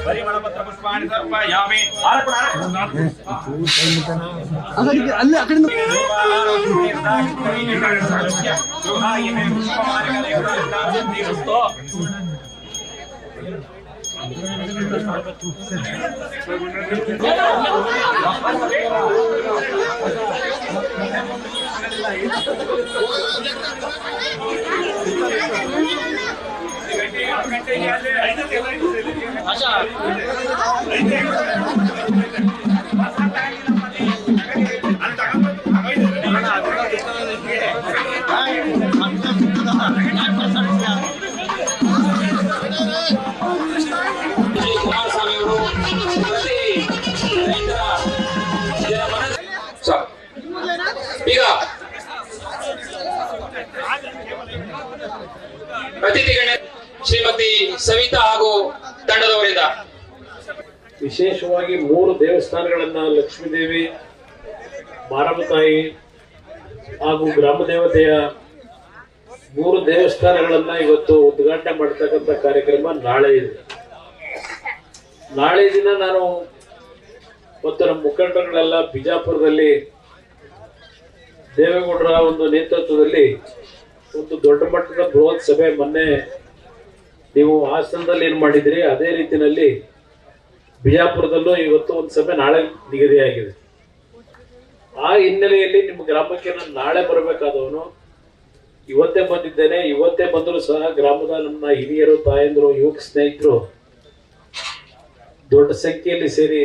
ಪರಿಮಳಪತ್ರ ಪುಷ್ಪಾಣಿ ಸಮರ್ಪಯಾಮಿ. ಈಗ ಅತಿಥಿಗಳ ಶ್ರೀಮತಿ ಸವಿತಾ ಹಾಗೂ ತಂಡದವರಿಂದ ವಿಶೇಷವಾಗಿ 3 ದೇವಸ್ಥಾನಗಳನ್ನ ಲಕ್ಷ್ಮೀದೇವಿ, ಮಾರಮ್ಮ ತಾಯಿ ಹಾಗೂ ಗ್ರಾಮ ದೇವತೆಯ 3 ದೇವಸ್ಥಾನಗಳನ್ನ ಇವತ್ತು ಉದ್ಘಾಟನೆ ಮಾಡ್ತಕ್ಕಂಥ ಕಾರ್ಯಕ್ರಮ ನಾಳೆ ಇದೆ. ನಾಳೆ ದಿನ ನಾನು ಮತ್ತು ನಮ್ಮ ಮುಖಂಡರುಗಳೆಲ್ಲ ಬಿಜಾಪುರದಲ್ಲಿ ದೇವೇಗೌಡರ ಒಂದು ನೇತೃತ್ವದಲ್ಲಿ ಒಂದು ದೊಡ್ಡ ಮಟ್ಟದ ಬೃಹತ್ ಸಭೆ ಮೊನ್ನೆ ನೀವು ಹಾಸನದಲ್ಲಿ ಏನ್ ಮಾಡಿದ್ರಿ ಅದೇ ರೀತಿಯಲ್ಲಿ ಬಿಜಾಪುರದಲ್ಲೂ ಇವತ್ತು ಒಂದು ಸಭೆ ನಾಳೆ ನಿಗದಿಯಾಗಿದೆ. ಆ ಹಿನ್ನೆಲೆಯಲ್ಲಿ ನಿಮ್ಮ ಗ್ರಾಮಕ್ಕೆ ನಾನು ನಾಳೆ ಬರಬೇಕಾದವನು ಇವತ್ತೇ ಬಂದಿದ್ದೇನೆ. ಇವತ್ತೇ ಬಂದರೂ ಸಹ ಗ್ರಾಮದ ನಮ್ಮ ಹಿರಿಯರು, ತಾಯಂದರು, ಯುವಕ ಸ್ನೇಹಿತರು ದೊಡ್ಡ ಸಂಖ್ಯೆಯಲ್ಲಿ ಸೇರಿ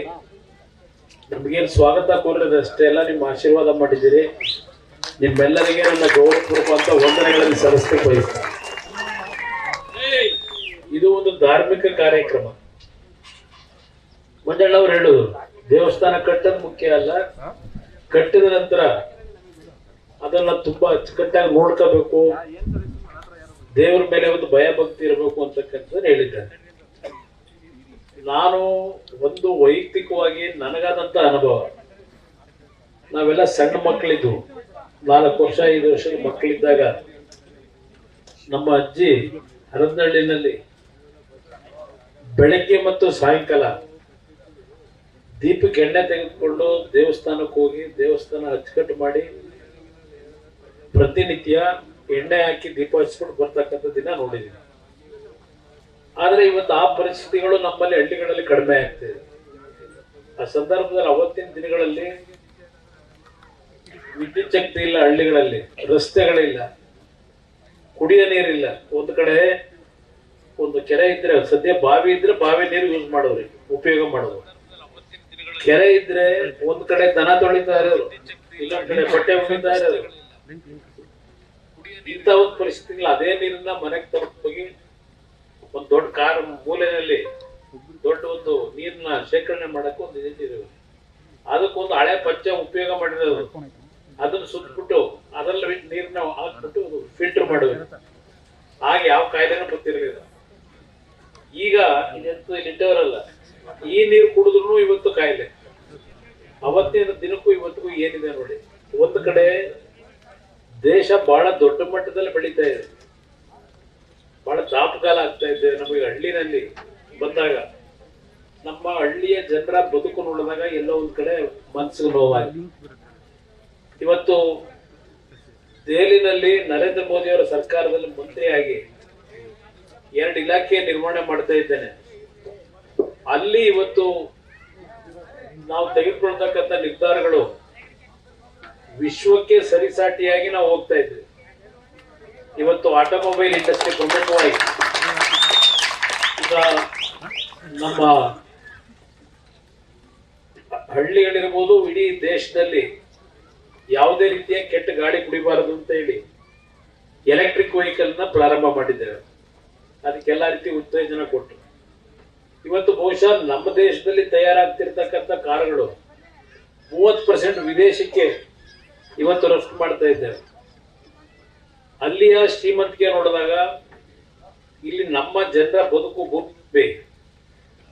ನಮಗೇನು ಸ್ವಾಗತ ಕೋರಿದ ಅಷ್ಟೇ ಎಲ್ಲ ನಿಮ್ಮ ಆಶೀರ್ವಾದ ಮಾಡಿದ್ದೀರಿ. ನಿಮ್ಮೆಲ್ಲರಿಗೆ ನನ್ನ ಗೌರವಪೂರ್ವಕ ಅಂತ ವಂದನೆಗಳಲ್ಲಿ ಸಲ್ಲಿಸಲಿಕ್ಕೆ ಬಯಸ್ತೇನೆ. ಇದು ಒಂದು ಧಾರ್ಮಿಕ ಕಾರ್ಯಕ್ರಮ. ಮಂಜಣ್ಣವ್ರು ಹೇಳುದು ದೇವಸ್ಥಾನ ಕಟ್ಟೋದು ಮುಖ್ಯ ಅಲ್ಲ, ಕಟ್ಟಿದ ನಂತರ ಅದನ್ನ ತುಂಬಾ ಅಚ್ಚುಕಟ್ಟಾಗಿ ನೋಡ್ಕೋಬೇಕು, ದೇವರ ಮೇಲೆ ಒಂದು ಭಯ ಭಕ್ತಿ ಇರಬೇಕು ಅಂತಕ್ಕಂಥದ್ದು ಹೇಳಿದ್ದಾರೆ. ನಾನು ಒಂದು ವೈಯಕ್ತಿಕವಾಗಿ ನನಗಾದಂತ ಅನುಭವ, ನಾವೆಲ್ಲ ಸಣ್ಣ ಮಕ್ಕಳಿದ್ವು, 4 ವರ್ಷ 5 ವರ್ಷದ ಮಕ್ಕಳಿದ್ದಾಗ ನಮ್ಮ ಅಜ್ಜಿ ಹರದನಹಳ್ಳಿನಲ್ಲಿ ಬೆಳಗ್ಗೆ ಮತ್ತು ಸಾಯಂಕಾಲ ದೀಪಕ್ಕೆ ಎಣ್ಣೆ ತೆಗೆದುಕೊಂಡು ದೇವಸ್ಥಾನಕ್ಕೆ ಹೋಗಿ ದೇವಸ್ಥಾನ ಅಚ್ಚುಕಟ್ಟು ಮಾಡಿ ಪ್ರತಿನಿತ್ಯ ಎಣ್ಣೆ ಹಾಕಿ ದೀಪ ಹಚ್ಕೊಂಡು ಬರ್ತಕ್ಕಂಥ ದಿನ ನೋಡಿದ್ದೀನಿ. ಆದ್ರೆ ಇವತ್ತು ಆ ಪರಿಸ್ಥಿತಿಗಳು ನಮ್ಮಲ್ಲಿ ಹಳ್ಳಿಗಳಲ್ಲಿ ಕಡಿಮೆ ಆಗ್ತಿದೆ. ಆ ಸಂದರ್ಭದಲ್ಲಿ ಅವತ್ತಿನ ದಿನಗಳಲ್ಲಿ ವಿದ್ಯುತ್ ಶಕ್ತಿ ಇಲ್ಲ, ಹಳ್ಳಿಗಳಲ್ಲಿ ರಸ್ತೆಗಳಿಲ್ಲ, ಕುಡಿಯ ನೀರಿಲ್ಲ. ಒಂದು ಕಡೆ ಒಂದು ಕೆರೆ ಇದ್ರೆ, ಸದ್ಯ ಬಾವಿ ಇದ್ರೆ ಬಾವಿ ನೀರು ಯೂಸ್ ಮಾಡೋರಿ, ಉಪಯೋಗ ಮಾಡೋದು. ಕೆರೆ ಇದ್ರೆ ಒಂದ್ ಕಡೆ ದನ ತೊಳಿತಾ ಇರೋರು, ಇನ್ನೊಂದ್ ಕಡೆ ಬಟ್ಟೆ ಒಗಿತಾ ಇರೋರು. ಇಂಥ ಒಂದು ಪರಿಸ್ಥಿತಿಗಳು ಅದೇ ನೀರನ್ನ ಮನೆಗೆ ತಗೊಂಡು ಹೋಗಿ ಒಂದು ದೊಡ್ಡ ಕಾರ್ ಮೂಲೆಯಲ್ಲಿ ದೊಡ್ಡ ಒಂದು ನೀರನ್ನ ಶೇಖರಣೆ ಮಾಡಕ್ಕೆ ಒಂದು ಇದಿರೋದು. ಅದಕ್ಕೊಂದು ಹಳೆ ಪಂಚ ಉಪಯೋಗ ಮಾಡಿರೋದು, ಅದನ್ನ ಸುತ್ತಬಿಟ್ಟು ಅದರಲ್ಲಿ ನೀರನ್ನ ಹಾಕ್ಬಿಟ್ಟು ಫಿಲ್ಟರ್ ಮಾಡೋದು. ಹಾಗೆ ಯಾವ ಕಾಯಿಲೆನೂ ಗೊತ್ತಿರಲಿಲ್ಲ. ಈಗ ಇಲ್ಲಿಟ್ಟವರಲ್ಲ, ಈ ನೀರು ಕುಡಿದ್ರು ಇವತ್ತು ಕಾಯಿಲೆ. ಅವತ್ತಿನ ದಿನಕ್ಕೂ ಇವತ್ತಿಗೂ ಏನಿದೆ ನೋಡಿ. ಒಂದು ಕಡೆ ದೇಶ ಬಹಳ ದೊಡ್ಡ ಮಟ್ಟದಲ್ಲಿ ಬೆಳೀತಾ ಇದೆ, ಬಹಳ ದಾಪಕಾಲ ಆಗ್ತಾ ಇದೆ. ನಮಗೆ ಹಳ್ಳಿನಲ್ಲಿ ಬಂದಾಗ, ನಮ್ಮ ಹಳ್ಳಿಯ ಜನರ ಬದುಕು ನೋಡಿದಾಗ ಎಲ್ಲೋ ಒಂದ್ ಕಡೆ ಮನಸ್ಸಿಗೆ ನೋವಾಗಿ. ಇವತ್ತು ದೆಹಲಿನಲ್ಲಿ ನರೇಂದ್ರ ಮೋದಿ ಅವರ ಸರ್ಕಾರದಲ್ಲಿ ಮಂತ್ರಿಯಾಗಿ 2 ಇಲಾಖೆ ನಿರ್ವಹಣೆ ಮಾಡ್ತಾ ಇದ್ದೇನೆ. ಅಲ್ಲಿ ಇವತ್ತು ನಾವು ತೆಗೆದುಕೊಳ್ತಕ್ಕಂಥ ನಿರ್ಧಾರಗಳು ವಿಶ್ವಕ್ಕೆ ಸರಿಸಾಟಿಯಾಗಿ ನಾವು ಹೋಗ್ತಾ ಇದ್ವಿ. ಇವತ್ತು ಆಟೋಮೊಬೈಲ್ ಇಂಡಸ್ಟ್ರಿ ಪ್ರಮುಖವಾಗಿ ಈಗ ನಮ್ಮ ಹಳ್ಳಿಗಳಿರ್ಬೋದು, ಇಡೀ ದೇಶದಲ್ಲಿ ಯಾವುದೇ ರೀತಿಯ ಕೆಟ್ಟ ಗಾಳಿ ಕುಡಿಬಾರದು ಅಂತ ಹೇಳಿ ಎಲೆಕ್ಟ್ರಿಕ್ ವೆಹಿಕಲ್ ನ ಪ್ರಾರಂಭ ಮಾಡಿದ್ದೇವೆ. ಅದಕ್ಕೆಲ್ಲ ರೀತಿ ಉತ್ತೇಜನ ಕೊಟ್ಟು ಇವತ್ತು ಬಹುಶಃ ನಮ್ಮ ದೇಶದಲ್ಲಿ ತಯಾರಾಗ್ತಿರ್ತಕ್ಕಂಥ ಕಾರುಗಳು 30% ವಿದೇಶಕ್ಕೆ ಇವತ್ತು ರಫ್ತು ಮಾಡ್ತಾ ಇದ್ದೇವೆ. ಅಲ್ಲಿಯ ಶ್ರೀಮಂತಿಕೆ ನೋಡಿದಾಗ ಇಲ್ಲಿ ನಮ್ಮ ಜನರ ಬದುಕು ಭೂಮಿ,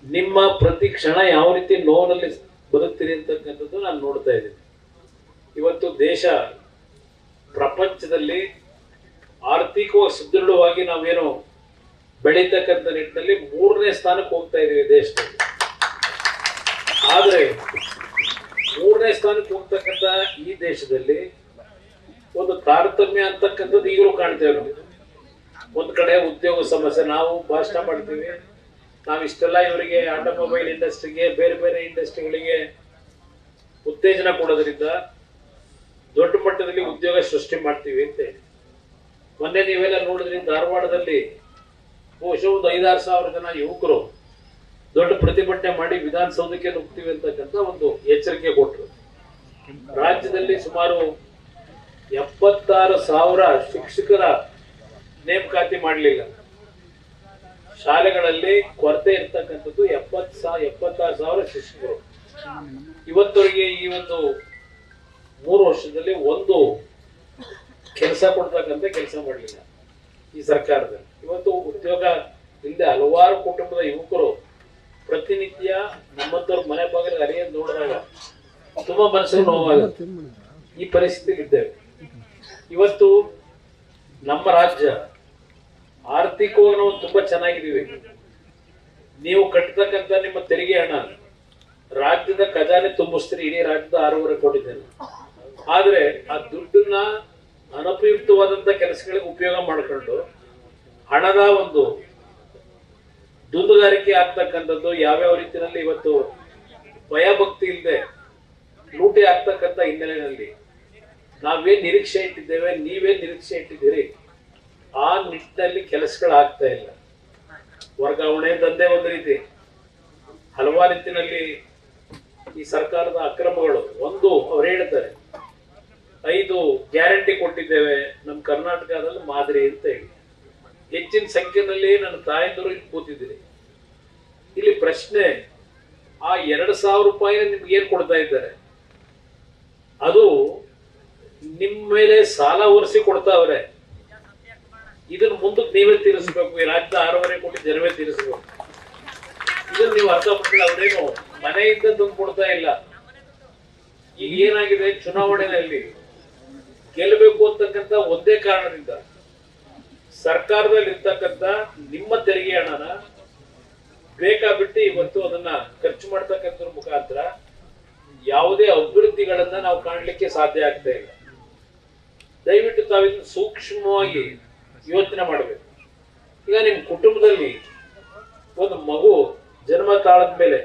ನಿಮ್ಮ ಪ್ರತಿ ಕ್ಷಣ ಯಾವ ರೀತಿ ನೋವಿನಲ್ಲಿ ಬದುಕ್ತೀರಿ ಅಂತಕ್ಕಂಥದ್ದು ನಾನು ನೋಡ್ತಾ ಇದ್ದೀನಿ. ಇವತ್ತು ದೇಶ ಪ್ರಪಂಚದಲ್ಲಿ ಆರ್ಥಿಕವಾಗಿ ಸುದೃಢವಾಗಿ ನಾವೇನು ಬೆಳೀತಕ್ಕಂಥ ನಿಟ್ಟಿನಲ್ಲಿ 3ನೇ ಸ್ಥಾನಕ್ಕೆ ಹೋಗ್ತಾ ಇದೀವಿ ದೇಶದಲ್ಲಿ. ಆದ್ರೆ 3ನೇ ಸ್ಥಾನಕ್ಕೆ ಹೋಗ್ತಕ್ಕಂಥ ಈ ದೇಶದಲ್ಲಿ ಒಂದು ತಾರತಮ್ಯ ಅಂತಕ್ಕಂಥದ್ದು ಈಗಲೂ ಕಾಣ್ತೇವೆ ನಾವು. ಒಂದ್ ಕಡೆ ಉದ್ಯೋಗ ಸಮಸ್ಯೆ, ನಾವು ಭಾಷಣ ಮಾಡ್ತೀವಿ, ನಾವು ಇಷ್ಟೆಲ್ಲ ಇವರಿಗೆ ಆಟೋಮೊಬೈಲ್ ಇಂಡಸ್ಟ್ರಿಗೆ, ಬೇರೆ ಬೇರೆ ಇಂಡಸ್ಟ್ರಿಗಳಿಗೆ ಉತ್ತೇಜನ ಕೊಡೋದ್ರಿಂದ ದೊಡ್ಡ ಮಟ್ಟದಲ್ಲಿ ಉದ್ಯೋಗ ಸೃಷ್ಟಿ ಮಾಡ್ತೀವಿ ಅಂತ. ಮೊನ್ನೆ ನೀವೆಲ್ಲ ನೋಡಿದ್ರಿ, ಧಾರವಾಡದಲ್ಲಿ ಬಹುಶಃ ಒಂದು 5-6 ಸಾವಿರ ಜನ ಯುವಕರು ದೊಡ್ಡ ಪ್ರತಿಭಟನೆ ಮಾಡಿ ವಿಧಾನಸೌಧಕ್ಕೆ ನುಗ್ತೀವಿ ಅಂತಕ್ಕಂಥ ಒಂದು ಎಚ್ಚರಿಕೆ ಕೊಟ್ಟರು. ರಾಜ್ಯದಲ್ಲಿ ಸುಮಾರು 76,000 ಶಿಕ್ಷಕರ ನೇಮಕಾತಿ ಮಾಡಲಿಲ್ಲ. ಶಾಲೆಗಳಲ್ಲಿ ಕೊರತೆ ಇರ್ತಕ್ಕಂಥದ್ದು 76,000 ಶಿಕ್ಷಕರು. ಇವತ್ತವರೆಗೆ ಈ ಒಂದು 3 ವರ್ಷದಲ್ಲಿ ಒಂದು ಕೆಲಸ ಕೊಡ್ತಕ್ಕಂಥ ಕೆಲಸ ಮಾಡಲಿಲ್ಲ ಈ ಸರ್ಕಾರದಲ್ಲಿ. ಇವತ್ತು ಉದ್ಯೋಗ ಇಲ್ಲದೆ ಹಲವಾರು ಕುಟುಂಬದ ಯುವಕರು ಪ್ರತಿನಿತ್ಯ ನಮ್ಮಂತವ್ರ ಮನೆ ಬಾಗಿಲಿಗೆ ಅರಿಯೋದು ನೋಡಿದಾಗ ತುಂಬಾ ಮನಸ್ಸಿಗೆ ನೋವಾಗುತ್ತೆ. ಈ ಪರಿಸ್ಥಿತಿ ಇದ್ದೇವೆ. ಇವತ್ತು ನಮ್ಮ ರಾಜ್ಯ ಆರ್ಥಿಕವಾಗಿ ನಾವು ತುಂಬಾ ಚೆನ್ನಾಗಿದ್ದೀವಿ. ನೀವು ಕಟ್ಟತಕ್ಕಂಥ ನಿಮ್ಮ ತೆರಿಗೆ ಹಣ ರಾಜ್ಯದ ಖಜಾನೆ ತುಂಬಿಸ್ತೀರಿ. ಇಡೀ ರಾಜ್ಯದ 6.5 ಕೋಟಿ ಜನ. ಆದ್ರೆ ಆ ದುಡ್ಡನ್ನ ಅನುಪಯುಕ್ತವಾದಂತ ಕೆಲಸಗಳಿಗೆ ಉಪಯೋಗ ಮಾಡಿಕೊಂಡು ಹಣದ ಒಂದು ದುಂದುಗಾರಿಕೆ ಆಗ್ತಕ್ಕಂಥದ್ದು ಯಾವ್ಯಾವ ರೀತಿಯಲ್ಲಿ ಇವತ್ತು ಭಯಭಕ್ತಿ ಇಲ್ಲದೆ ಲೂಟಿ ಆಗ್ತಕ್ಕಂಥ ಹಿನ್ನೆಲೆಯಲ್ಲಿ ನಾವೇನ್ ನಿರೀಕ್ಷೆ ಇಟ್ಟಿದ್ದೇವೆ, ನೀವೇನ್ ನಿರೀಕ್ಷೆ ಇಟ್ಟಿದ್ದೀರಿ, ಆ ನಿಟ್ಟಿನಲ್ಲಿ ಕೆಲಸಗಳು ಆಗ್ತಾ ಇಲ್ಲ. ವರ್ಗಾವಣೆ ದಂಧೆ ಒಂದು ರೀತಿ, ಹಲವಾರು ರೀತಿಯಲ್ಲಿ ಈ ಸರ್ಕಾರದ ಅಕ್ರಮಗಳು. ಒಂದು ಅವ್ರು ಹೇಳ್ತಾರೆ 5 ಗ್ಯಾರಂಟಿ ಕೊಟ್ಟಿದ್ದೇವೆ ನಮ್ಮ ಕರ್ನಾಟಕದಲ್ಲಿ ಮಾದರಿ ಅಂತ ಹೇಳಿ. ಹೆಚ್ಚಿನ ಸಂಖ್ಯೆಯಲ್ಲಿ ನನ್ನ ತಾಯಂದಿರು ಇಲ್ಲಿ ಕೂತಿದ್ದೀರಿ. ಇಲ್ಲಿ ಪ್ರಶ್ನೆ, ಆ 2,000 ರೂಪಾಯಿನ ನಿಮ್ಗೆ ಏನ್ ಕೊಡ್ತಾ ಇದ್ದಾರೆ? ಅದು ನಿಮ್ಮ ಮೇಲೆ ಸಾಲ ಒರೆಸಿ ಕೊಡ್ತಾವ್ರೆ. ಇದನ್ನ ಮುಂದಕ್ಕೆ ನೀವೇ ತೀರಿಸ್ಬೇಕು. ಈ ರಾಜ್ಯದ 6.5 ಕೋಟಿ ಜನವೇ ತೀರಿಸ್ಬೇಕು. ಇದನ್ನ ನೀವು ಅರ್ಥ ಮಾಡ್ಕೊಂಡು ಅವ್ರೇನು ಮನೆಯಿಂದ ತಂದು ಕೊಡ್ತಾ ಇಲ್ಲ. ಈಗ ಏನಾಗಿದೆ, ಚುನಾವಣೆಯಲ್ಲಿ ಗೆಲ್ಲಬೇಕು ಅಂತಕ್ಕಂಥ ಒಂದೇ ಕಾರಣದಿಂದ ಸರ್ಕಾರದಲ್ಲಿ ಇರ್ತಕ್ಕಂಥ ನಿಮ್ಮ ತೆರಿಗೆ ಹಣನ ಬೇಕಾಬಿಟ್ಟು ಇವತ್ತು ಅದನ್ನ ಖರ್ಚು ಮಾಡ್ತಕ್ಕಂಥ ಮುಖಾಂತರ ಯಾವುದೇ ಅಭಿವೃದ್ಧಿಗಳನ್ನ ನಾವು ಕಾಣಲಿಕ್ಕೆ ಸಾಧ್ಯ ಆಗ್ತಾ ಇಲ್ಲ. ದಯವಿಟ್ಟು ತಾವಿನ್ನು ಸೂಕ್ಷ್ಮವಾಗಿ ಯೋಚನೆ ಮಾಡಬೇಕು. ಈಗ ನಿಮ್ ಕುಟುಂಬದಲ್ಲಿ ಒಂದು ಮಗು ಜನ್ಮ ತಾಳದ ಮೇಲೆ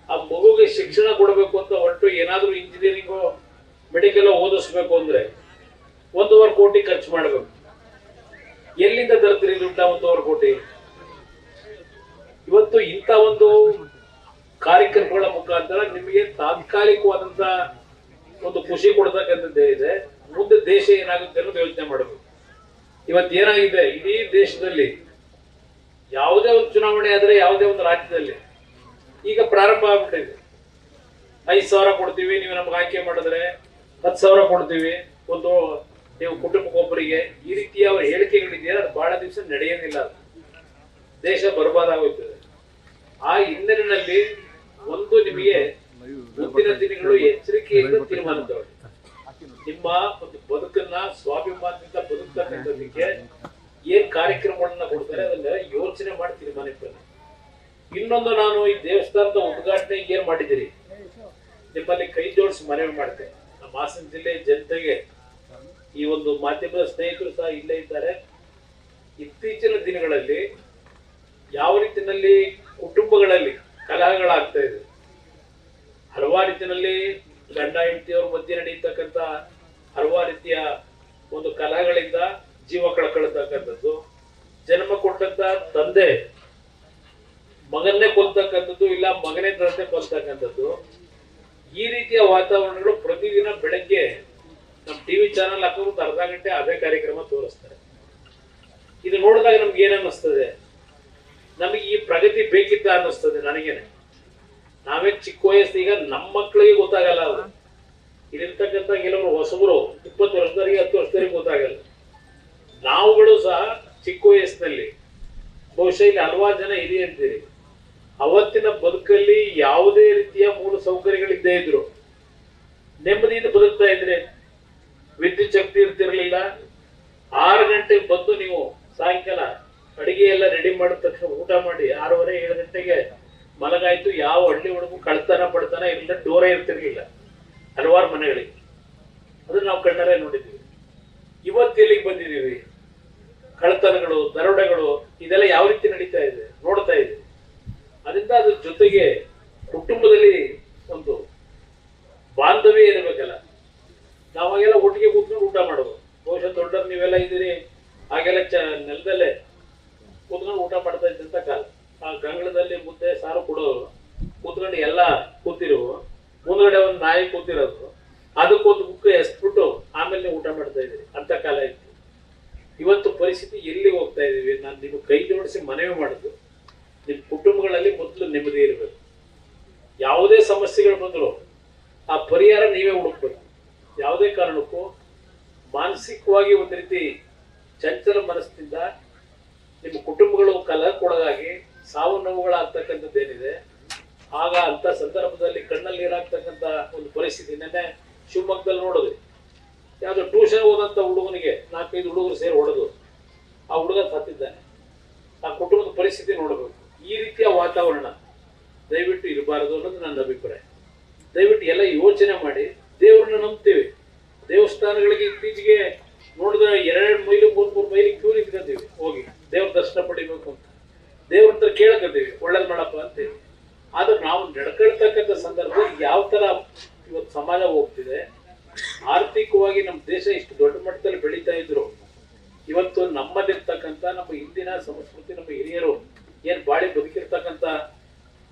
ಆ ಮಗುಗೆ ಶಿಕ್ಷಣ ಕೊಡಬೇಕು ಅಂತ ಹೊರಟು ಏನಾದ್ರೂ ಇಂಜಿನಿಯರಿಂಗು ಮೆಡಿಕಲ್ ಓದಿಸ್ಬೇಕು ಅಂದ್ರೆ 1.5 ಕೋಟಿ ಖರ್ಚು ಮಾಡಬೇಕು. ಎಲ್ಲಿಂದ ತರ್ತೀರಿ ದುಡ್ಡ 1.5 ಕೋಟಿ? ಇವತ್ತು ಇಂಥ ಒಂದು ಕಾರ್ಯಕ್ರಮಗಳ ಮುಖಾಂತರ ನಿಮಗೆ ತಾತ್ಕಾಲಿಕವಾದಂತ ಒಂದು ಖುಷಿ ಕೊಡ್ತಕ್ಕಂಥದ್ದೇ ಇದೆ. ಮುಂದೆ ದೇಶ ಏನಾಗುತ್ತೆ ಅನ್ನೋದು ಯೋಚನೆ ಮಾಡಬೇಕು. ಇವತ್ತು ಏನಾಗಿದೆ, ಇಡೀ ದೇಶದಲ್ಲಿ ಯಾವುದೇ ಒಂದು ಚುನಾವಣೆ ಆದ್ರೆ ಯಾವುದೇ ಒಂದು ರಾಜ್ಯದಲ್ಲಿ ಈಗ ಪ್ರಾರಂಭ ಆಗ್ಬಿಟ್ಟಿದೆ. 5,000 ಕೊಡ್ತೀವಿ, ನೀವು ನಮ್ಗೆ ಆಯ್ಕೆ ಮಾಡಿದ್ರೆ 10,000 ಕೊಡ್ತೀವಿ ಒಂದು ನೀವು ಕುಟುಂಬಕ್ಕೊಬ್ಬರಿಗೆ. ಈ ರೀತಿಯ ಅವರ ಹೇಳಿಕೆಗಳಿದೆಯಲ್ಲ, ಅದು ಬಹಳ ದಿವಸ ನಡೆಯೋದಿಲ್ಲ. ದೇಶ ಬರ್ಬಾದಾಗೋಗ್ತದೆ. ಆ ಹಿನ್ನೆಲೆಯಲ್ಲಿ ಒಂದು ನಿಮಗೆ ಮುಂದಿನ ದಿನಗಳು ಎಚ್ಚರಿಕೆಯಿಂದ ತೀರ್ಮಾನ ತಗೊಳ್ಳಿ. ನಿಮ್ಮ ಒಂದು ಬದುಕನ್ನ ಸ್ವಾಭಿಮಾನದಿಂದ ಬದುಕ್ತಕ್ಕಂಥದಕ್ಕೆ ಏನ್ ಕಾರ್ಯಕ್ರಮಗಳನ್ನ ಕೊಡ್ತಾರೆ ಅದನ್ನ ಯೋಚನೆ ಮಾಡಿ ತೀರ್ಮಾನಿಸ್ತಾರೆ. ಇನ್ನೊಂದು, ನಾನು ಈ ದೇವಸ್ಥಾನದ ಉದ್ಘಾಟನೆ ಏನ್ ಮಾಡಿದಿರಿ, ನಿಮ್ಮಲ್ಲಿ ಕೈ ಜೋಡಿಸಿ ಮನವಿ ಮಾಡ್ತೇನೆ. ನಮ್ಮ ಹಾಸನ ಜಿಲ್ಲೆ ಜನತೆಗೆ, ಈ ಒಂದು ಮಾಧ್ಯಮದ ಸ್ನೇಹಿತರು ಸಹ ಇಲ್ಲೇ ಇದ್ದಾರೆ, ಇತ್ತೀಚಿನ ದಿನಗಳಲ್ಲಿ ಯಾವ ರೀತಿಯಲ್ಲಿ ಕುಟುಂಬಗಳಲ್ಲಿ ಕಲಹಗಳಾಗ್ತಾ ಇದೆ, ಹಲವಾರು ರೀತಿಯಲ್ಲಿ ಗಂಡ ಹೆಂಡತಿಯವ್ರ ಮಧ್ಯೆ ನಡೆಯತಕ್ಕಂಥ ಹಲವಾರು ರೀತಿಯ ಒಂದು ಕಲಹಗಳಿಂದ ಜೀವ ಕಳ್ಕೊಳ್ತಕ್ಕಂಥದ್ದು, ಜನ್ಮ ಕೊಟ್ಟಂತ ತಂದೆ ಮಗನ್ನೇ ಕೊಲ್ತಕ್ಕಂಥದ್ದು, ಇಲ್ಲ ಮಗನೇ ತಂದೆ ಕೊಲ್ತಕ್ಕಂಥದ್ದು, ಈ ರೀತಿಯ ವಾತಾವರಣಗಳು ಪ್ರತಿದಿನ ಬೆಳಗ್ಗೆ ನಮ್ಮ ಟಿವಿ ಚಾನಲ್ ಹಾಕೋದು ಅರ್ಧ ಗಂಟೆ ಅದೇ ಕಾರ್ಯಕ್ರಮ ತೋರಿಸ್ತಾರೆ. ಇದು ನೋಡಿದಾಗ ನಮ್ಗೆ ಏನ್ ಅನ್ನಿಸ್ತದೆ, ನಮಗೆ ಈ ಪ್ರಗತಿ ಬೇಕಿದ್ದ ಅನ್ನಿಸ್ತದೆ ನನಗೇನೆ. ನಾವೇ ಚಿಕ್ಕ ವಯಸ್ಸು, ಈಗ ನಮ್ಮ ಮಕ್ಕಳಿಗೆ ಗೊತ್ತಾಗಲ್ಲ ಅವರು, ಇಲ್ಲಿರ್ತಕ್ಕಂಥ ಕೆಲವರು ಹೊಸಬರು 20 ವರ್ಷದವರಿಗೆ 10 ವರ್ಷದವರಿಗೆ ಗೊತ್ತಾಗಲ್ಲ. ನಾವುಗಳು ಸಹ ಚಿಕ್ಕ ವಯಸ್ಸಿನಲ್ಲಿ ಬಹುಶಃ ಇಲ್ಲಿ ಹಲವಾರು ಜನ ಹಿರಿಯಂತೀರಿ, ಅವತ್ತಿನ ಬದುಕಲ್ಲಿ ಯಾವುದೇ ರೀತಿಯ ಮೂಲ ಸೌಕರ್ಯಗಳಿದ್ದೇ ಇದ್ರು, ನೆಮ್ಮದಿಯಿಂದ ಬದುಕ್ತಾ ಇದ್ರೆ, ವಿದ್ಯುತ್ ಶಕ್ತಿ ಇರ್ತಿರ್ಲಿಲ್ಲ. 6 ಗಂಟೆಗೆ ಬಂದು ನೀವು ಸಾಯಂಕಾಲ ಅಡಿಗೆ ಎಲ್ಲ ರೆಡಿ ಮಾಡಿದ ತಕ್ಷಣ ಊಟ ಮಾಡಿ 6:30 7 ಗಂಟೆಗೆ ಮಲಗಾಯ್ತು. ಯಾವ ಹಳ್ಳಿ ಹುಡುಗು ಕಳ್ತನ ಪಡ್ತಾನ ಇಲ್ಲ, ಡೋರೇ ಇರ್ತಿರ್ಲಿಲ್ಲ ಹಲವಾರು ಮನೆಗಳಿಗೆ. ಅದನ್ನ ನಾವು ಕಣ್ಣರೇ ನೋಡಿದ್ವಿ. ಇವತ್ತು ಎಲ್ಲಿಗೆ ಬಂದಿದ್ದೀವಿ, ಕಳ್ತನಗಳು, ದರೋಡೆಗಳು, ಇದೆಲ್ಲ ಯಾವ ರೀತಿ ನಡೀತಾ ಇದೆ ನೋಡ್ತಾ ಇದೆ. ಅದರಿಂದ ಅದ್ರ ಜೊತೆಗೆ ಕುಟುಂಬದಲ್ಲಿ ಒಂದು ಬಾಂಧವ್ಯ ಇರಬೇಕಲ್ಲ. ನಾವಾಗೆಲ್ಲ ಒಟ್ಟಿಗೆ ಕೂತ್ಕೊಂಡು ಊಟ ಮಾಡೋದು. ಬಹುಶಃ ದೊಡ್ಡರು ನೀವೆಲ್ಲ ಇದ್ದೀರಿ, ಹಾಗೆಲ್ಲ ನೆಲದಲ್ಲೇ ಕೂತ್ಕೊಂಡು ಊಟ ಮಾಡ್ತಾ ಇದ್ದಂತ ಕಾಲ. ಆ ಗಂಗಳದಲ್ಲಿ ಮುದ್ದೆ ಸಾರು ಕೊಡೋರು, ಕೂತ್ಕೊಂಡು ಎಲ್ಲ ಕೂತಿರು, ಮುಂದ್ಗಡೆ ಒಂದು ನಾಯಿ ಕೂತಿರೋದು, ಅದಕ್ಕೊಂದು ಬುಕ್ ಎಸ್ಬಿಟ್ಟು ಆಮೇಲೆ ಊಟ ಮಾಡ್ತಾ ಇದ್ದೀರಿ ಅಂತ ಕಾಲ ಇತ್ತು. ಇವತ್ತು ಪರಿಸ್ಥಿತಿ ಎಲ್ಲಿ ಹೋಗ್ತಾ ಇದೀವಿ? ನಾನು ನಿಮ್ಗೆ ಕೈ ಜೋಡಿಸಿ ಮನವಿ ಮಾಡುದು, ನಿಮ್ ಕುಟುಂಬಗಳಲ್ಲಿ ಮೊದಲು ನೆಮ್ಮದಿ ಇರಬೇಕು. ಯಾವುದೇ ಸಮಸ್ಯೆಗಳು ಬಂದ್ರು ಆ ಪರಿಹಾರ ನೀವೇ ಹುಡುಕ್ಬೇಕು. ಯಾವುದೇ ಕಾರಣಕ್ಕೂ ಮಾನಸಿಕವಾಗಿ ಒಂದು ರೀತಿ ಚಂಚಲ ಮನಸ್ಸಿನಿಂದ ನಿಮ್ಮ ಕುಟುಂಬಗಳು ಕಲಹಕ್ಕೊಳಗಾಗಿ ಸಾವು ನೋವುಗಳಾಗ್ತಕ್ಕಂಥದ್ದೇನಿದೆ, ಆಗ ಅಂತ ಸಂದರ್ಭದಲ್ಲಿ ಕಣ್ಣಲ್ಲಿ ನೀರಾಗ್ತಕ್ಕಂಥ ಒಂದು ಪರಿಸ್ಥಿತಿ. ನೆನ್ನೆ ಶಿವಮೊಗ್ಗದಲ್ಲಿ ನೋಡಿದ್ವಿ, ಯಾವ್ದು ಟ್ಯೂಷನ್ ಹೋದಂತ ಹುಡುಗನಿಗೆ 4-5 ಹುಡುಗರು ಸೇರಿ ಹೊಡೆದು ಆ ಹುಡುಗ ಸತ್ತಿದ್ದಾನೆ. ಆ ಕುಟುಂಬದ ಪರಿಸ್ಥಿತಿ ನೋಡಬೇಕು. ಈ ರೀತಿಯ ವಾತಾವರಣ ದಯವಿಟ್ಟು ಇರಬಾರದು ಅನ್ನೋದು ನನ್ನ ಅಭಿಪ್ರಾಯ. ದಯವಿಟ್ಟು ಎಲ್ಲ ಯೋಚನೆ ಮಾಡಿ. ದೇವ್ರನ್ನ ನಂಬ್ತೀವಿ, ದೇವಸ್ಥಾನಗಳಿಗೆ ಇತ್ತೀಚೆಗೆ ನೋಡಿದ್ರೆ 2 ಮೈಲು 3 ಮೈಲಿ ಕ್ಯೂ ನಿಂತ್ಕೊಂತೀವಿ ಹೋಗಿ ದೇವ್ರ ದರ್ಶನ ಪಡಿಬೇಕು ಅಂತ. ದೇವ್ರ ಹತ್ರ ಕೇಳ್ಕೊತೀವಿ ಒಳ್ಳೇದ್ ಮಾಡಪ್ಪ ಅಂತೇಳಿ. ಆದ್ರೆ ನಾವು ನಡ್ಕೊಳ್ತಕ್ಕಂಥ ಸಂದರ್ಭದಲ್ಲಿ ಯಾವ ತರ ಇವತ್ತು ಸಮಾಜ ಹೋಗ್ತಿದೆ, ಆರ್ಥಿಕವಾಗಿ ನಮ್ಮ ದೇಶ ಇಷ್ಟು ದೊಡ್ಡ ಮಟ್ಟದಲ್ಲಿ ಬೆಳೀತಾ ಇದ್ರು, ಇವತ್ತು ನಮ್ಮಲ್ಲಿರ್ತಕ್ಕಂಥ ನಮ್ಮ ಹಿಂದಿನ ಸಂಸ್ಕೃತಿ, ನಮ್ಮ ಹಿರಿಯರು ಏನ್ ಬಾಳಿ ಬದುಕಿರ್ತಕ್ಕಂಥ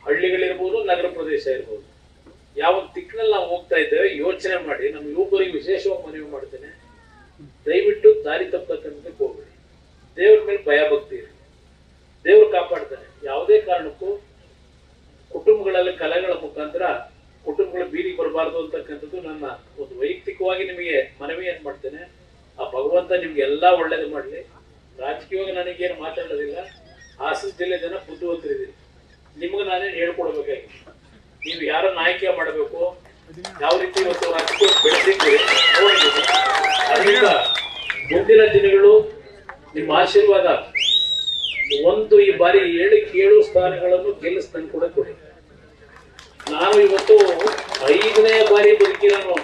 ಹಳ್ಳಿಗಳಿರ್ಬೋದು, ನಗರ ಪ್ರದೇಶ ಇರ್ಬೋದು, ಯಾವ ದಿಕ್ಕಿನಲ್ಲಿ ನಾವು ಹೋಗ್ತಾ ಇದ್ದೇವೆ ಯೋಚನೆ ಮಾಡಿ. ನಮ್ಮ ಯುವಕರಿಗೆ ವಿಶೇಷವಾಗಿ ಮನವಿ ಮಾಡ್ತೇನೆ, ದಯವಿಟ್ಟು ದಾರಿ ತಪ್ಪತಕ್ಕಂಥದ್ದಕ್ಕೆ ಹೋಗ್ಬೇಡಿ. ದೇವ್ರ ಮೇಲೆ ಭಯ ಭಕ್ತಿ ಇರಿ, ದೇವ್ರು ಕಾಪಾಡ್ತಾನೆ. ಯಾವುದೇ ಕಾರಣಕ್ಕೂ ಕುಟುಂಬಗಳಲ್ಲಿ ಕಲೆಗಳ ಮುಖಾಂತರ ಕುಟುಂಬಗಳ ಬೀದಿಗೆ ಬರಬಾರ್ದು ಅಂತಕ್ಕಂಥದ್ದು ನನ್ನ ಒಂದು ವೈಯಕ್ತಿಕವಾಗಿ ನಿಮಗೆ ಮನವಿ ಏನ್ ಮಾಡ್ತೇನೆ. ಆ ಭಗವಂತ ನಿಮ್ಗೆ ಎಲ್ಲಾ ಒಳ್ಳೇದು ಮಾಡ್ಲಿ. ರಾಜಕೀಯವಾಗಿ ನನಗೇನು ಮಾತಾಡೋದಿಲ್ಲ. ಹಾಸನ ಜಿಲ್ಲೆ ಜನ ಬುದ್ಧಿವಂತರಿದ್ದೀರಿ, ನಿಮ್ಗೆ ನಾನೇನು ಹೇಳ್ಕೊಡ್ಬೇಕಾಗಿ, ನೀವು ಯಾರನ್ನ ಆಯ್ಕೆ ಮಾಡಬೇಕು, ಯಾವ ರೀತಿ ಇವತ್ತು ರಾಜಕೀಯ ಬೆಳೆದಿದ್ದೀರಿ ನೋಡಿದ್ದೀವಿ. ಅದರಿಂದ ಮುಂದಿನ ದಿನಗಳು ನಿಮ್ಮ ಆಶೀರ್ವಾದ ಒಂದು ಈ ಬಾರಿ 7 ಸ್ಥಾನಗಳನ್ನು ಗೆಲ್ಲಿಸ್ತಾನೆ ಕೂಡ ಕೊಡಿ. ನಾನು ಇವತ್ತು 5ನೇ ಬಾರಿ ಬದುಕಿರೋನು,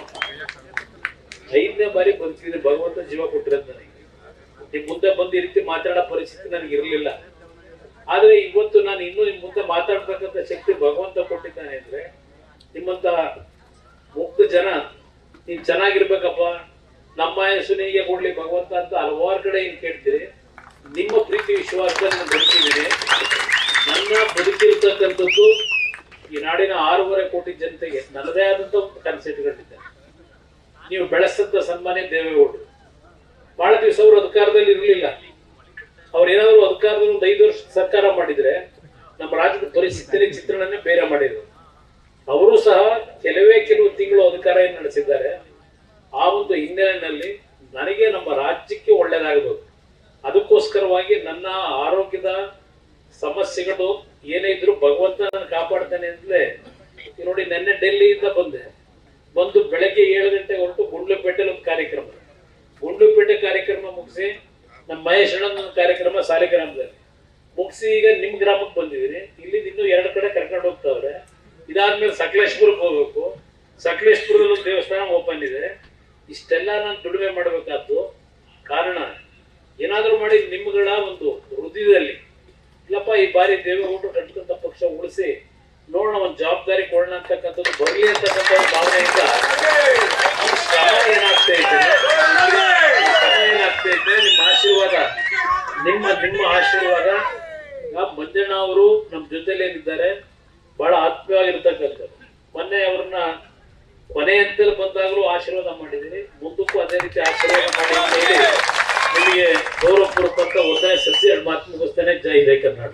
5ನೇ ಬಾರಿ ಬದುಕಿದ್ರೆ ಭಗವಂತ ಜೀವ ಕೊಟ್ಟಿರೋದು ನನಗೆ. ನಿಮ್ ಮುಂದೆ ಬಂದು ಈ ರೀತಿ ಮಾತಾಡೋ ಪರಿಸ್ಥಿತಿ ನನಗೆ ಇರಲಿಲ್ಲ. ಆದ್ರೆ ಇವತ್ತು ನಾನು ಇನ್ನೂ ನಿಮ್ ಮುಂದೆ ಮಾತಾಡ್ತಕ್ಕಂಥ ಶಕ್ತಿ ಭಗವಂತ ಕೊಟ್ಟಿದ್ದಾನೆ ಅಂದ್ರೆ, ನಿಮ್ಮಂತ ಮುಗ್ಧ ಜನ ನೀನ್ ಚೆನ್ನಾಗಿರ್ಬೇಕಪ್ಪ, ನಮ್ಮ ಯಶಸ್ಸಿನಿಗೆ ಕೊಡ್ಲಿ ಭಗವಂತ ಅಂತ ಹಲವಾರು ಕಡೆ ಏನ್ ಕೇಳ್ತೀರಿ. ನಿಮ್ಮ ಪ್ರೀತಿ ವಿಶ್ವಾಸ ನಾನು ಬದುಕಿದ್ದೀನಿ. ನನ್ನ ಬದುಕಿರ್ತಕ್ಕಂಥದ್ದು ಈ ನಾಡಿನ 6.5 ಕೋಟಿ ಜನತೆಗೆ ನನ್ನದೇ ಆದಂತ ಒಂದು ಕನಸಿಟ್ಟುಕೊಂಡಿದ್ದೇನೆ. ನೀವು ಬೆಳೆಸಂತ ಸನ್ಮಾನ್ಯ ದೇವೇಗೌಡರು ಬಹಳ ದಿವಸ ಅವರು ಅಧಿಕಾರದಲ್ಲಿ ಇರಲಿಲ್ಲ. ಅವ್ರು ಏನಾದ್ರು ಅಧಿಕಾರದಲ್ಲಿ ಒಂದು 5 ವರ್ಷ ಸರ್ಕಾರ ಮಾಡಿದ್ರೆ ನಮ್ಮ ರಾಜ್ಯದ ಪರಿಸ್ಥಿತಿಯ ಚಿತ್ರಣನೇ ಬೇರೆ ಮಾಡಿದ್ರು. ಅವರು ಸಹ ಕೆಲವು ತಿಂಗಳು ಅಧಿಕಾರ ನಡೆಸಿದ್ದಾರೆ. ಆ ಒಂದು ಹಿನ್ನೆಲೆಯಲ್ಲಿ ನನಗೆ ನಮ್ಮ ರಾಜ್ಯಕ್ಕೆ ಒಳ್ಳೇದಾಗಬೇಕು, ಅದಕ್ಕೋಸ್ಕರವಾಗಿ ನನ್ನ ಆರೋಗ್ಯದ ಸಮಸ್ಯೆಗಳು ಏನೇ ಇದ್ರು ಭಗವಂತ ನಾನು ಕಾಪಾಡ್ತಾನೆ ಅಂತಲೇ ನೋಡಿ. ನೆನ್ನೆ ಡೆಲ್ಲಿಯಿಂದ ಬಂದು ಬೆಳಗ್ಗೆ 7 ಗಂಟೆಗೆ ಹೊರಟು ಗುಂಡ್ಲುಪೇಟೆಲಿ ಒಂದು ಕಾರ್ಯಕ್ರಮ, ಗುಂಡ್ಲುಪೇಟೆ ಕಾರ್ಯಕ್ರಮ ಮುಗಿಸಿ ನಮ್ಮ ಮಹೇಶ್ ಅಣ್ಣನ ಕಾರ್ಯಕ್ರಮ ಸಾಲಿಗ್ರಾಮದಲ್ಲಿ ಮುಗಿಸಿ ಈಗ ನಿಮ್ ಗ್ರಾಮಕ್ಕೆ ಬಂದಿದ್ದೀನಿ. ಇಲ್ಲಿ ಇನ್ನೂ 2 ಕಡೆ ಕರ್ಕೊಂಡು ಹೋಗ್ತಾವ್ರೆ. ಇದಾದ್ಮೇಲೆ ಸಕಲೇಶ್ಪುರಕ್ಕೆ ಹೋಗ್ಬೇಕು. ಸಕಲೇಶ್ಪುರದಲ್ಲಿ ಒಂದು ದೇವಸ್ಥಾನ ಓಪನ್ ಇದೆ. ಇಷ್ಟೆಲ್ಲ ನಾನು ದುಡಿಮೆ ಮಾಡಬೇಕಾದ್ದು ಕಾರಣ ಏನಾದ್ರೂ ಮಾಡಿ ನಿಮ್ಗಳ ಒಂದು ಹೃದಯದಲ್ಲಿ ಇಲ್ಲಪ್ಪ ಈ ಬಾರಿ ದೇವೇಗೌಡರು ಕಟ್ಟಂತ ಪಕ್ಷ ಉಳಿಸಿ ನೋಡೋಣ ಒಂದು ಜವಾಬ್ದಾರಿ ಕೊಡೋಣ ಅಂತಕ್ಕಂಥದ್ದು ಬರ್ಲಿ ಅಂತಕ್ಕಂಥ ಒಂದು ಭಾವನೆಯಿಂದ ಶ್ರಮ ಏನಾಗ್ತಾ ಇದೆ ನಿಮ್ಮ ಆಶೀರ್ವಾದ ನಿಮ್ಮ ಆಶೀರ್ವಾದ ಮಂಜಣ್ಣ ಅವರು ನಮ್ಮ ಜೊತೆಲಿ ಏನಿದ್ದಾರೆ ಬಹಳ ಆತ್ಮೀಯವಾಗಿರ್ತಕ್ಕಂಥದ್ದು. ಮೊನ್ನೆ ಅವ್ರನ್ನ ಕೊನೆ ಹಂತದಲ್ಲಿ ಬಂದಾಗಲೂ ಆಶೀರ್ವಾದ ಮಾಡಿದ್ದೀನಿ, ಮುಂದಕ್ಕೂ ಅದೇ ರೀತಿ ಆಶೀರ್ವಾದ ಮಾಡಿ ಅಂತ ಹೇಳಿ ನಿಮಗೆ ಗೌರವಪೂರ್ವಕ ಒಂದನೇ ಸಸಿ ಎರಡು ಮಾತು ಮುಗಿಸ್ತೇನೆ. ಜೈ ಜೈ ಕರ್ನಾಟಕ.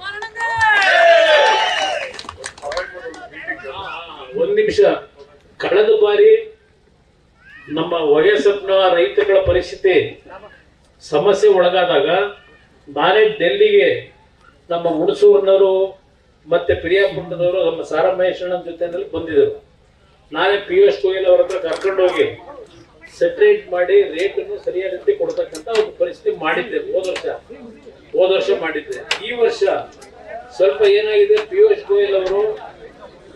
ಒಂದ್ ನಿಮಿಷ, ಕಳೆದ ಬಾರಿ ನಮ್ಮ ಹೊಗೆಸಪ್ನ ರೈತಗಳ ಪರಿಸ್ಥಿತಿ ಸಮಸ್ಯೆ ಒಳಗಾದಾಗ ನಾನೇ ಡೆಲ್ಲಿಗೆ ನಮ್ಮ ಹುಣಸೂರಿನವರು ಮತ್ತೆ ಪ್ರಿಯಾಪುರದವರು ನಮ್ಮ ಸಾರಮಹೇಶ್ವರನ ಜೊತೆನಲ್ಲಿ ಬಂದಿದ್ದರು. ನಾನೇ ಪಿಯೂಷ್ ಗೋಯಲ್ ಅವರ ಹತ್ರ ಕರ್ಕೊಂಡೋಗಿ ಸೆಟ್ರೇಟ್ ಮಾಡಿ ರೇಟ್ ಅನ್ನು ಸರಿಯಾದ ರೀತಿ ಕೊಡ್ತಕ್ಕಂತ ಒಂದು ಪರಿಸ್ಥಿತಿ ಮಾಡಿದ್ದೆ ಹೋದ ವರ್ಷ ಮಾಡಿದ್ದೆ. ಈ ವರ್ಷ ಸ್ವಲ್ಪ ಏನಾಗಿದೆ, ಪಿಯೂಷ್ ಗೋಯಲ್ ಅವರು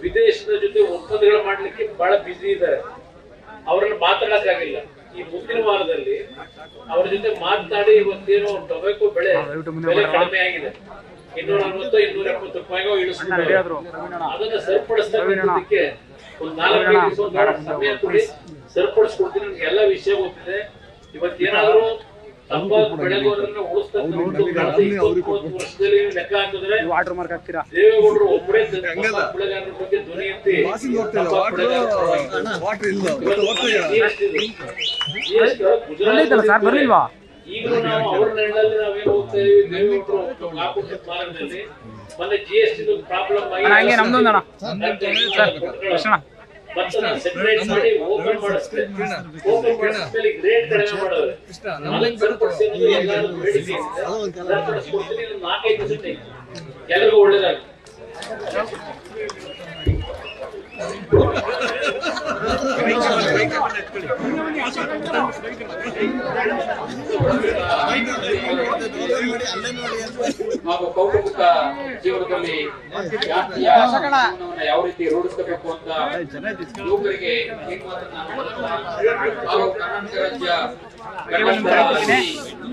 ವಿದೇಶದ ಜೊತೆ ಒಪ್ಪಂದಗಳು ಮಾಡ್ಲಿಕ್ಕೆ ಬಹಳ ಬ್ಯುಸಿ ಇದ್ದಾರೆ, ಅವರನ್ನು ಮಾತಾಡಕ್ಕಾಗಿಲ್ಲ. ಈ ಮುಂದಿನ ವಾರದಲ್ಲಿ ಅವ್ರ ಜೊತೆ ಮಾತನಾಡಿ ಇವತ್ತೇನು ಟೊಬ್ಯಾಕೊ ಬೆಲೆ ಕಡಿಮೆ ಆಗಿದೆ, 240-270 ರೂಪಾಯಿಗೂ ಇಳಿಸ್ತಿದ್ದಾರೆ. ಅದನ್ನ ಸರಿಪಡಿಸ್ತಕ್ಕಂಥದಕ್ಕೆ ಒಂದು 4 ದಿವಸ ಸಮಯ ಕೊಡಿ, ಸರಿಪಡಿಸ್ಕೊಡ್ತೀನಿ. ನಿಮ್ಗೆ ಎಲ್ಲ ವಿಷಯ ಗೊತ್ತಿದೆ. ಇವತ್ತೇನಾದ್ರೂ ತಂಬಾಕು ಬೆಳೆಗೋರನ್ನ ಉಳಿಸ್ತಕ್ಕಂಥ ವರ್ಷದಲ್ಲಿ ಲೆಕ್ಕ ಹಾಕಿದ್ರೆ ದೇವೇಗೌಡರು ಒಬ್ಬರೇ ಬೆಳೆಗಾರರ ಬಗ್ಗೆ ಧ್ವನಿ ಎತ್ತಿ ಈಗಲೂ ನಾವು ಅವ್ರ ನೆರಳಲ್ಲಿ ನಾವೇನು ಹೋಗ್ತಾ ಇದೀವಿ. ದೇವೇಗೌಡರು ಹಾಕುತ್ತಿದ್ದ ಮಾರ್ಗದಲ್ಲಿ ಮೊನ್ನೆ GST ಪ್ರಾಬ್ಲಮ್ ಆಗಿ ಸೆಪರೇಟ್ ಮಾಡಿ ಓಪನ್ ಮಾಡಿಸ್ತಾರೆ. ಓಪನ್ ಮಾಡಿಸ್ಮೇಲೆ ರೇಟ್ ಕಡಿಮೆ ಮಾಡೋದು ಎಲ್ಲರಿಗೂ ಒಳ್ಳೇದಾಗಿ. ಹಾಗೂ ಕೌಟುಂಬಿಕ ಜೀವನದಲ್ಲಿ ಜಾತಿಯ ಜೀವನವನ್ನು ಯಾವ ರೀತಿ ರೂಢಿಸಬೇಕು ಅಂತ ಯುವಕರಿಗೆ ಹಾಗೂ ಕರ್ನಾಟಕ ರಾಜ್ಯ